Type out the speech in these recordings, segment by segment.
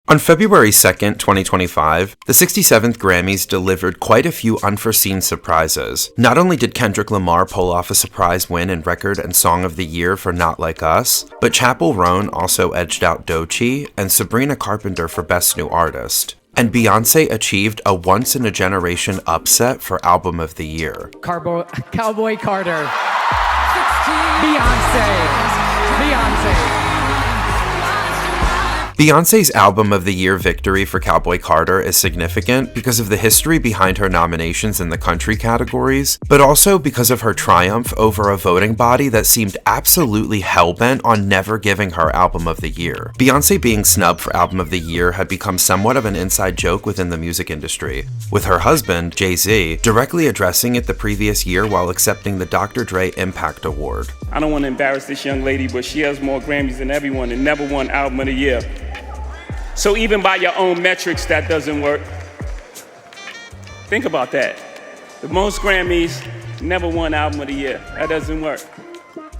On February 2nd, 2025, the 67th Grammys delivered quite a few unforeseen surprises. Not only did Kendrick Lamar pull off a surprise win in Record and Song of the Year for Not Like Us, but Chappell Roan also edged out Doechii and Sabrina Carpenter for Best New Artist. And Beyoncé achieved a once-in-a-generation upset for Album of the Year. Cowboy Carter. Beyoncé. Beyoncé's Album of the Year victory for Cowboy Carter is significant because of the history behind her nominations in the country categories, but also because of her triumph over a voting body that seemed absolutely hellbent on never giving her Album of the Year. Beyoncé being snubbed for Album of the Year had become somewhat of an inside joke within the music industry, with her husband, Jay-Z, directly addressing it the previous year while accepting the Dr. Dre Impact Award. I don't want to embarrass this young lady, but she has more Grammys than everyone and never won Album of the Year. So even by your own metrics, that doesn't work. Think about that. The most Grammys, never won Album of the Year. That doesn't work.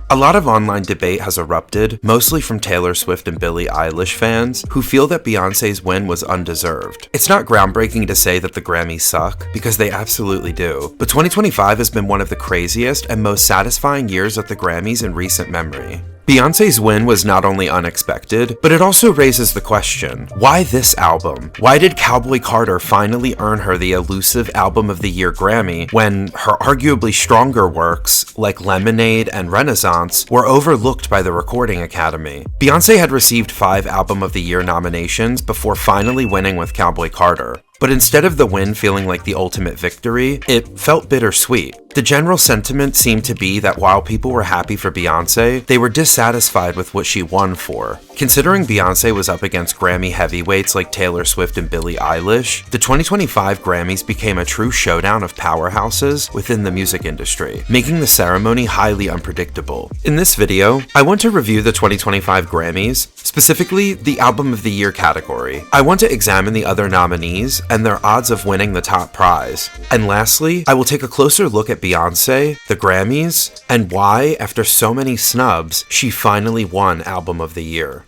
A lot of online debate has erupted, mostly from Taylor Swift and Billie Eilish fans, who feel that Beyoncé's win was undeserved. It's not groundbreaking to say that the Grammys suck, because they absolutely do, but 2025 has been one of the craziest and most satisfying years at the Grammys in recent memory. Beyoncé's win was not only unexpected, but it also raises the question, why this album? Why did Cowboy Carter finally earn her the elusive Album of the Year Grammy when her arguably stronger works, like Lemonade and Renaissance, were overlooked by the Recording Academy? Beyoncé had received 5 Album of the Year nominations before finally winning with Cowboy Carter. But instead of the win feeling like the ultimate victory, it felt bittersweet. The general sentiment seemed to be that while people were happy for Beyoncé, they were dissatisfied with what she won for. Considering Beyoncé was up against Grammy heavyweights like Taylor Swift and Billie Eilish, the 2025 Grammys became a true showdown of powerhouses within the music industry, making the ceremony highly unpredictable. In this video, I want to review the 2025 Grammys, specifically the Album of the Year category. I want to examine the other nominees and their odds of winning the top prize. And lastly, I will take a closer look at Beyoncé, the Grammys, and why, after so many snubs, she finally won Album of the Year.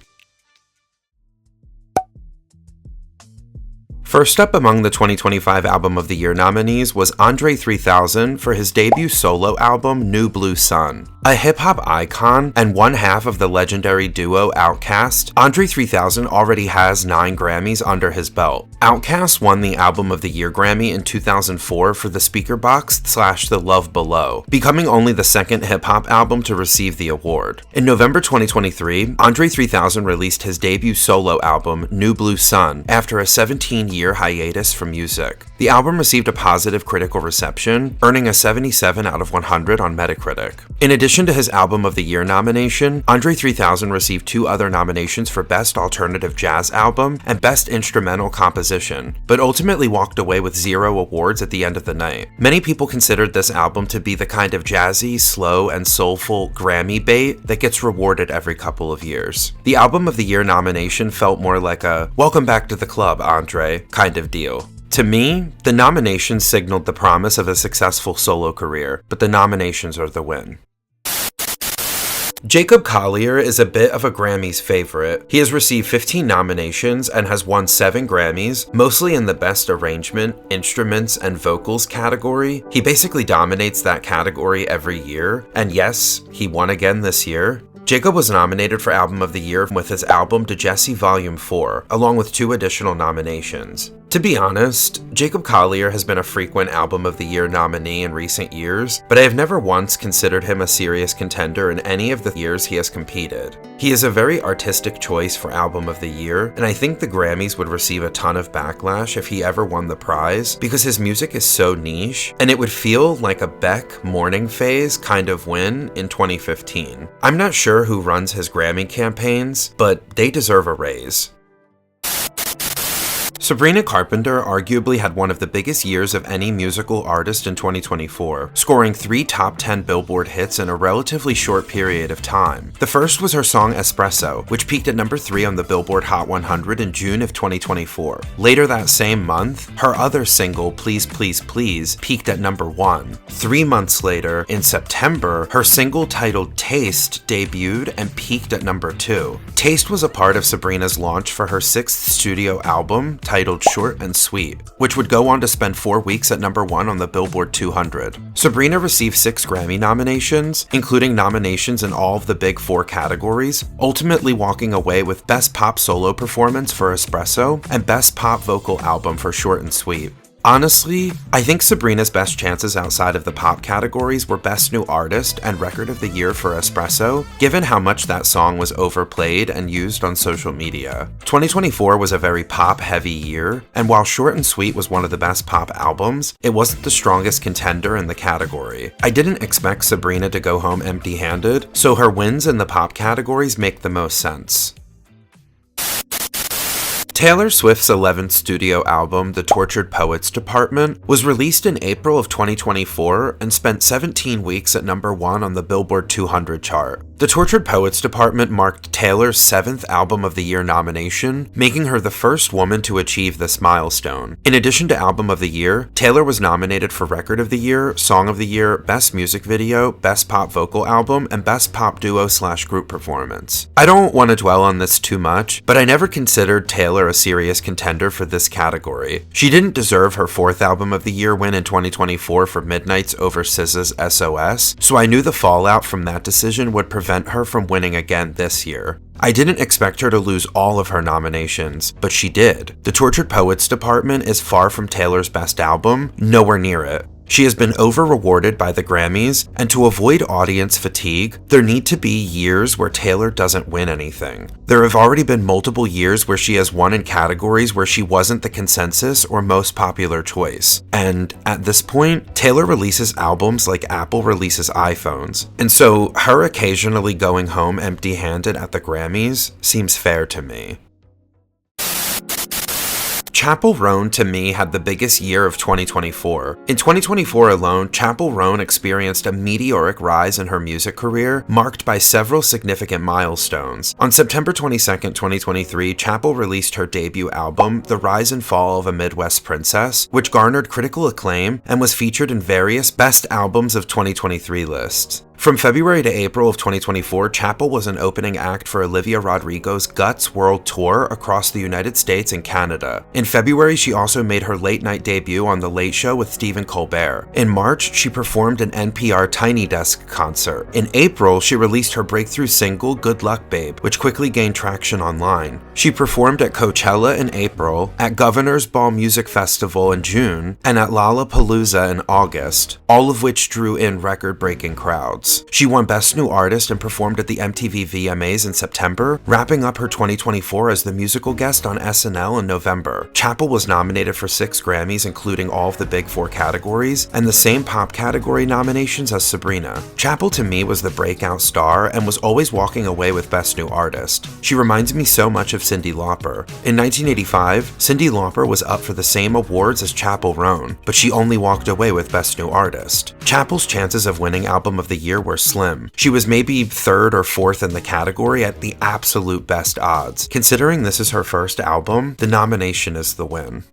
First up among the 2025 Album of the Year nominees was André 3000 for his debut solo album New Blue Sun. A hip-hop icon and one half of the legendary duo Outkast, André 3000 already has 9 Grammys under his belt. Outkast won the Album of the Year Grammy in 2004 for the Speakerboxxed / The Love Below, becoming only the second hip-hop album to receive the award. In November 2023, André 3000 released his debut solo album New Blue Sun after a 17-year hiatus from music. The album received a positive critical reception, earning a 77 out of 100 on Metacritic. In addition to his Album of the Year nomination, André 3000 received 2 other nominations for Best Alternative Jazz Album and Best Instrumental Composition, but ultimately walked away with 0 awards at the end of the night. Many people considered this album to be the kind of jazzy, slow, and soulful Grammy bait that gets rewarded every couple of years. The Album of the Year nomination felt more like a "welcome back to the club, André" kind of deal. To me, the nominations signaled the promise of a successful solo career, but the nominations are the win. Jacob Collier is a bit of a Grammys favorite. He has received 15 nominations and has won 7 Grammys, mostly in the Best Arrangement, Instruments, and Vocals category. He basically dominates that category every year, and yes, he won again this year. Jacob was nominated for Album of the Year with his album DeJesse Volume 4, along with 2 additional nominations. To be honest, Jacob Collier has been a frequent Album of the Year nominee in recent years, but I have never once considered him a serious contender in any of the years he has competed. He is a very artistic choice for Album of the Year, and I think the Grammys would receive a ton of backlash if he ever won the prize, because his music is so niche, and it would feel like a Beck Morning Phase kind of win in 2015. I'm not sure who runs his Grammy campaigns, but they deserve a raise. Sabrina Carpenter arguably had one of the biggest years of any musical artist in 2024, scoring 3 top 10 Billboard hits in a relatively short period of time. The first was her song Espresso, which peaked at number 3 on the Billboard Hot 100 in June of 2024. Later that same month, her other single, Please Please Please, peaked at number 1. 3 months later, in September, her single titled Taste debuted and peaked at number 2. Taste was a part of Sabrina's launch for her 6th studio album, titled Short and Sweet, which would go on to spend 4 weeks at number 1 on the Billboard 200. Sabrina received 6 Grammy nominations, including nominations in all of the big 4 categories, ultimately walking away with Best Pop Solo Performance for Espresso and Best Pop Vocal Album for Short and Sweet. Honestly, I think Sabrina's best chances outside of the pop categories were Best New Artist and Record of the Year for Espresso, given how much that song was overplayed and used on social media. 2024 was a very pop-heavy year, and while Short and Sweet was one of the best pop albums, it wasn't the strongest contender in the category. I didn't expect Sabrina to go home empty-handed, so her wins in the pop categories make the most sense. Taylor Swift's 11th studio album, The Tortured Poets Department, was released in April of 2024 and spent 17 weeks at number 1 on the Billboard 200 chart. The Tortured Poets Department marked Taylor's 7th Album of the Year nomination, making her the first woman to achieve this milestone. In addition to Album of the Year, Taylor was nominated for Record of the Year, Song of the Year, Best Music Video, Best Pop Vocal Album, and Best Pop Duo/Group Performance. I don't want to dwell on this too much, but I never considered Taylor a serious contender for this category. She didn't deserve her 4th Album of the Year win in 2024 for Midnight's over SZA's SOS, so I knew the fallout from that decision would prevent her from winning again this year. I didn't expect her to lose all of her nominations, but she did. The Tortured Poets Department is far from Taylor's best album, nowhere near it. She has been over-rewarded by the Grammys, and to avoid audience fatigue, there need to be years where Taylor doesn't win anything. There have already been multiple years where she has won in categories where she wasn't the consensus or most popular choice. And at this point, Taylor releases albums like Apple releases iPhones, and so her occasionally going home empty-handed at the Grammys seems fair to me. Chappell Roan to me had the biggest year of 2024. In 2024 alone, Chappell Roan experienced a meteoric rise in her music career, marked by several significant milestones. On September 22, 2023, Chappell released her debut album, The Rise and Fall of a Midwest Princess, which garnered critical acclaim and was featured in various Best Albums of 2023 lists. From February to April of 2024, Chappell was an opening act for Olivia Rodrigo's Guts World Tour across the United States and Canada. In February, she also made her late-night debut on The Late Show with Stephen Colbert. In March, she performed an NPR Tiny Desk concert. In April, she released her breakthrough single, Good Luck Babe, which quickly gained traction online. She performed at Coachella in April, at Governor's Ball Music Festival in June, and at Lollapalooza in August, all of which drew in record-breaking crowds. She won Best New Artist and performed at the MTV VMAs in September, wrapping up her 2024 as the musical guest on SNL in November. Chappell was nominated for 6 Grammys, including all of the big 4 categories, and the same pop category nominations as Sabrina. Chappell to me was the breakout star and was always walking away with Best New Artist. She reminds me so much of Cyndi Lauper. In 1985, Cyndi Lauper was up for the same awards as Chappell Roan, but she only walked away with Best New Artist. Chappell's chances of winning Album of the Year were slim. She was maybe 3rd or 4th in the category at the absolute best odds. Considering this is her first album, the nomination is the win.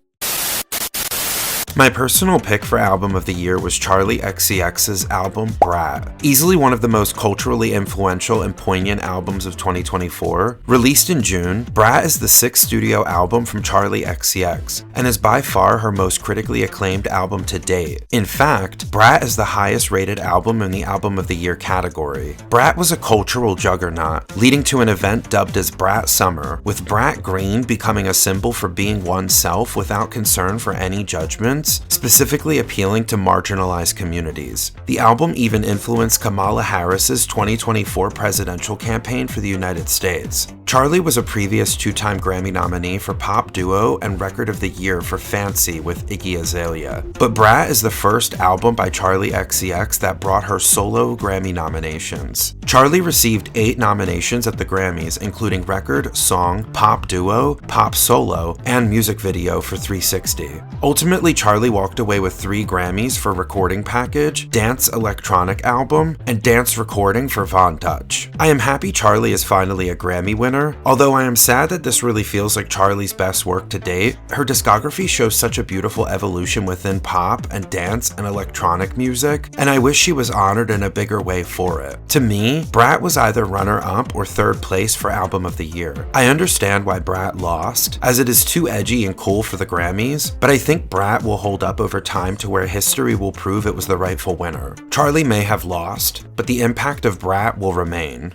My personal pick for Album of the Year was Charli XCX's album Brat. Easily one of the most culturally influential and poignant albums of 2024. Released in June, Brat is the 6th studio album from Charli XCX, and is by far her most critically acclaimed album to date. In fact, Brat is the highest rated album in the Album of the Year category. Brat was a cultural juggernaut, leading to an event dubbed as Brat Summer, with Brat Green becoming a symbol for being oneself without concern for any judgment, specifically appealing to marginalized communities. The album even influenced Kamala Harris's 2024 presidential campaign for the United States. Charli was a previous 2-time Grammy nominee for Pop Duo and Record of the Year for Fancy with Iggy Azalea. But Brat is the first album by Charli XCX that brought her solo Grammy nominations. Charli received 8 nominations at the Grammys, including Record, Song, Pop Duo, Pop Solo, and Music Video for 360. Ultimately, Charli walked away with 3 Grammys for Recording Package, Dance Electronic Album, and Dance Recording for Von Dutch. I am happy Charli is finally a Grammy winner, although I am sad that this really feels like Charli's best work to date. Her discography shows such a beautiful evolution within pop and dance and electronic music, and I wish she was honored in a bigger way for it. To me, Brat was either runner-up or 3rd place for Album of the Year. I understand why Brat lost, as it is too edgy and cool for the Grammys, but I think Brat will hold up over time to where history will prove it was the rightful winner. Charli may have lost, but the impact of Brat will remain.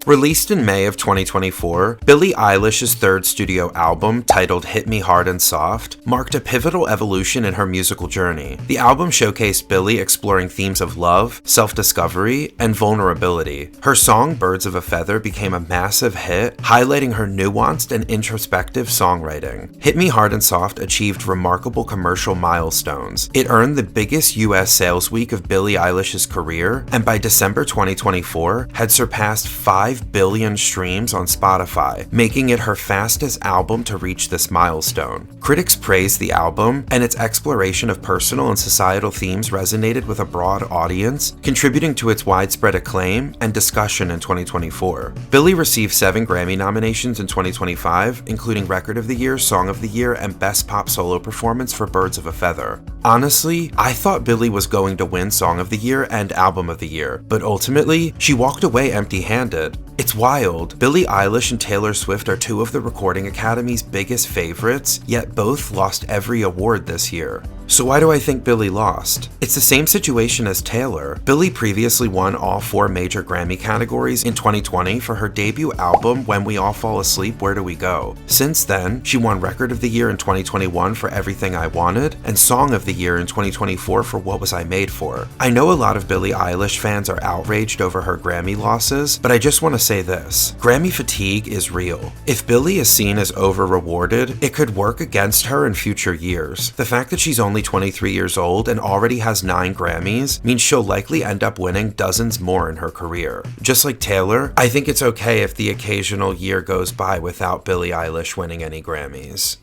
Released in May of 2024, Billie Eilish's 3rd studio album, titled Hit Me Hard and Soft, marked a pivotal evolution in her musical journey. The album showcased Billie exploring themes of love, self-discovery, and vulnerability. Her song Birds of a Feather became a massive hit, highlighting her nuanced and introspective songwriting. Hit Me Hard and Soft achieved remarkable commercial milestones. It earned the biggest US sales week of Billie Eilish's career, and by December 2024, had surpassed 5 billion streams on Spotify, making it her fastest album to reach this milestone. Critics praised the album, and its exploration of personal and societal themes resonated with a broad audience, contributing to its widespread acclaim and discussion in 2024. Billie received 7 Grammy nominations in 2025, including Record of the Year, Song of the Year, and Best Pop Solo Performance for Birds of a Feather. Honestly, I thought Billie was going to win Song of the Year and Album of the Year, but ultimately, she walked away empty-handed. It's wild. Billie Eilish and Taylor Swift are 2 of the Recording Academy's biggest favorites, yet both lost every award this year. So why do I think Billie lost? It's the same situation as Taylor. Billie previously won all 4 major Grammy categories in 2020 for her debut album When We All Fall Asleep, Where Do We Go? Since then, she won Record of the Year in 2021 for Everything I Wanted, and Song of the Year in 2024 for What Was I Made For? I know a lot of Billie Eilish fans are outraged over her Grammy losses, but I just want to say this. Grammy fatigue is real. If Billie is seen as over-rewarded, it could work against her in future years. The fact that she's only 23 years old and already has 9 Grammys means she'll likely end up winning dozens more in her career. Just like Taylor, I think it's okay if the occasional year goes by without Billie Eilish winning any Grammys.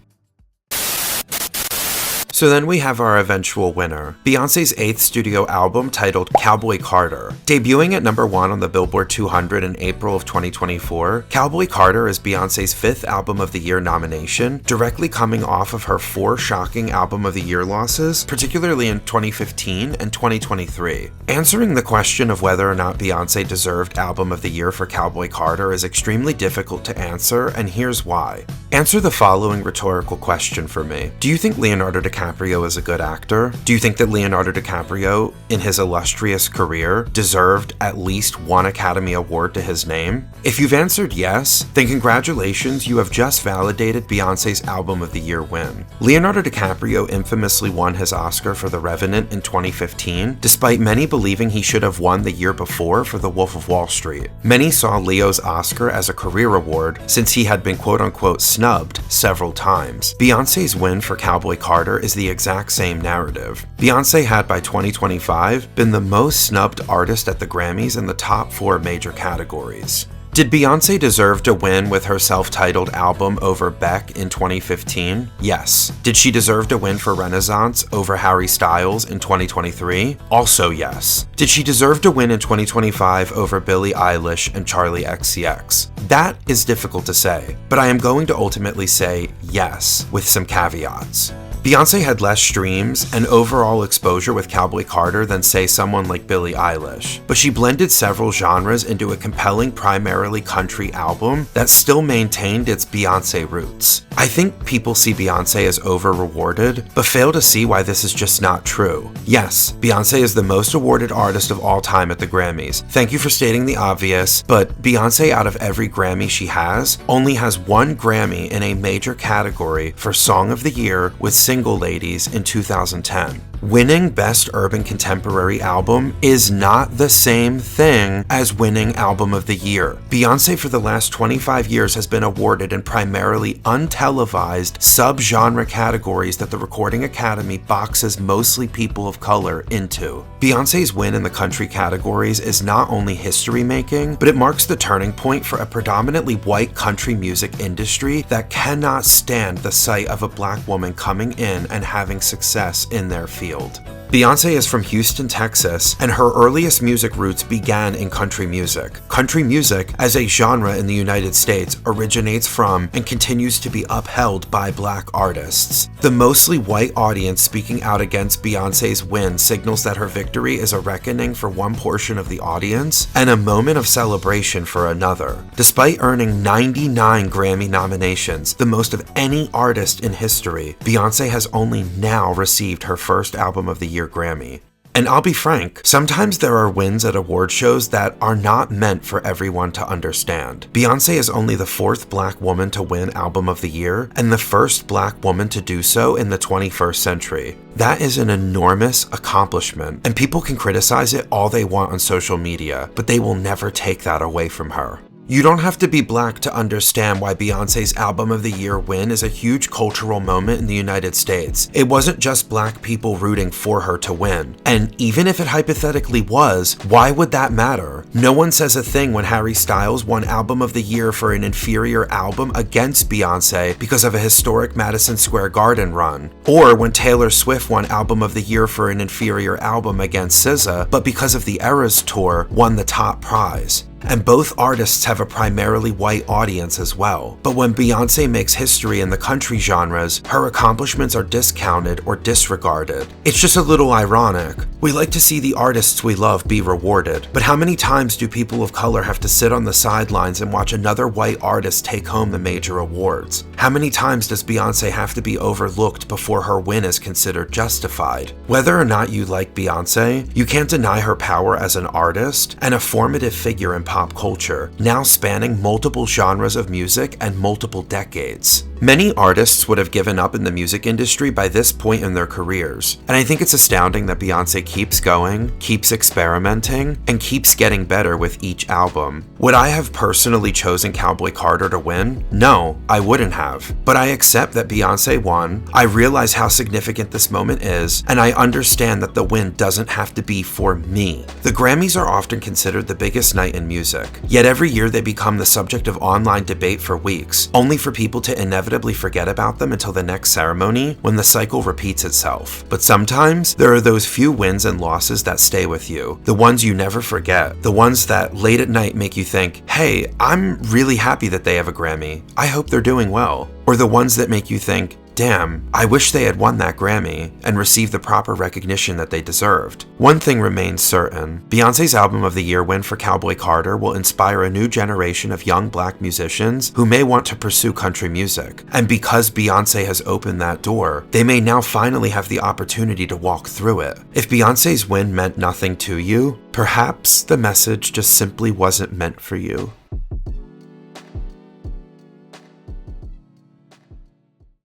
So then we have our eventual winner, Beyoncé's 8th studio album titled Cowboy Carter. Debuting at number 1 on the Billboard 200 in April of 2024, Cowboy Carter is Beyoncé's 5th Album of the Year nomination, directly coming off of her 4 shocking Album of the Year losses, particularly in 2015 and 2023. Answering the question of whether or not Beyoncé deserved Album of the Year for Cowboy Carter is extremely difficult to answer, and here's why. Answer the following rhetorical question for me. Do you think Leonardo DiCaprio is a good actor? Do you think that Leonardo DiCaprio, in his illustrious career, deserved at least 1 Academy Award to his name? If you've answered yes, then congratulations, you have just validated Beyoncé's Album of the Year win. Leonardo DiCaprio infamously won his Oscar for The Revenant in 2015, despite many believing he should have won the year before for The Wolf of Wall Street. Many saw Leo's Oscar as a career award, since he had been quote-unquote snubbed several times. Beyoncé's win for Cowboy Carter is the exact same narrative. Beyoncé had by 2025 been the most snubbed artist at the Grammys in the top 4 major categories. Did Beyoncé deserve to win with her self-titled album over Beck in 2015? Yes. Did she deserve to win for Renaissance over Harry Styles in 2023? Also yes. Did she deserve to win in 2025 over Billie Eilish and Charli XCX? That is difficult to say, but I am going to ultimately say yes, with some caveats. Beyoncé had less streams and overall exposure with Cowboy Carter than, say, someone like Billie Eilish, but she blended several genres into a compelling primarily country album that still maintained its Beyoncé roots. I think people see Beyoncé as over-rewarded, but fail to see why this is just not true. Yes, Beyoncé is the most awarded artist of all time at the Grammys. Thank you for stating the obvious, but Beyoncé, out of every Grammy she has, only has 1 Grammy in a major category for Song of the Year with Single Ladies in 2010. Winning Best Urban Contemporary Album is not the same thing as winning Album of the Year. Beyoncé for the last 25 years has been awarded in primarily untelevised sub-genre categories that the Recording Academy boxes mostly people of color into. Beyoncé's win in the country categories is not only history-making, but it marks the turning point for a predominantly white country music industry that cannot stand the sight of a black woman coming in and having success in their field. Beyoncé is from Houston, Texas, and her earliest music roots began in country music. Country music, as a genre in the United States, originates from and continues to be upheld by black artists. The mostly white audience speaking out against Beyoncé's win signals that her victory is a reckoning for one portion of the audience and a moment of celebration for another. Despite earning 99 Grammy nominations, the most of any artist in history, Beyoncé has only now received her first Album of the Year Grammy. And I'll be frank, sometimes there are wins at award shows that are not meant for everyone to understand. Beyoncé is only the fourth black woman to win Album of the Year and the first black woman to do so in the 21st century. That is an enormous accomplishment, and people can criticize it all they want on social media, but they will never take that away from her. You don't have to be black to understand why Beyoncé's Album of the Year win is a huge cultural moment in the United States. It wasn't just black people rooting for her to win. And even if it hypothetically was, why would that matter? No one says a thing when Harry Styles won Album of the Year for an inferior album against Beyoncé because of a historic Madison Square Garden run. Or when Taylor Swift won Album of the Year for an inferior album against SZA, but because of the Eras Tour, won the top prize. And both artists have a primarily white audience as well. But when Beyoncé makes history in the country genres, her accomplishments are discounted or disregarded. It's just a little ironic. We like to see the artists we love be rewarded, but how many times do people of color have to sit on the sidelines and watch another white artist take home the major awards? How many times does Beyoncé have to be overlooked before her win is considered justified? Whether or not you like Beyoncé, you can't deny her power as an artist and a formative figure in pop culture, now spanning multiple genres of music and multiple decades. Many artists would have given up in the music industry by this point in their careers, and I think it's astounding that Beyoncé keeps going, keeps experimenting, and keeps getting better with each album. Would I have personally chosen Cowboy Carter to win? No, I wouldn't have. But I accept that Beyoncé won, I realize how significant this moment is, and I understand that the win doesn't have to be for me. The Grammys are often considered the biggest night in music, yet every year they become the subject of online debate for weeks, only for people to inevitably forget about them until the next ceremony when the cycle repeats itself. But sometimes there are those few wins and losses that stay with you, the ones you never forget, the ones that late at night make you think, hey, I'm really happy that they have a Grammy. I hope they're doing well. Or the ones that make you think, damn, I wish they had won that Grammy and received the proper recognition that they deserved. One thing remains certain. Beyoncé's Album of the Year win for Cowboy Carter will inspire a new generation of young black musicians who may want to pursue country music. And because Beyoncé has opened that door, they may now finally have the opportunity to walk through it. If Beyoncé's win meant nothing to you, perhaps the message just simply wasn't meant for you.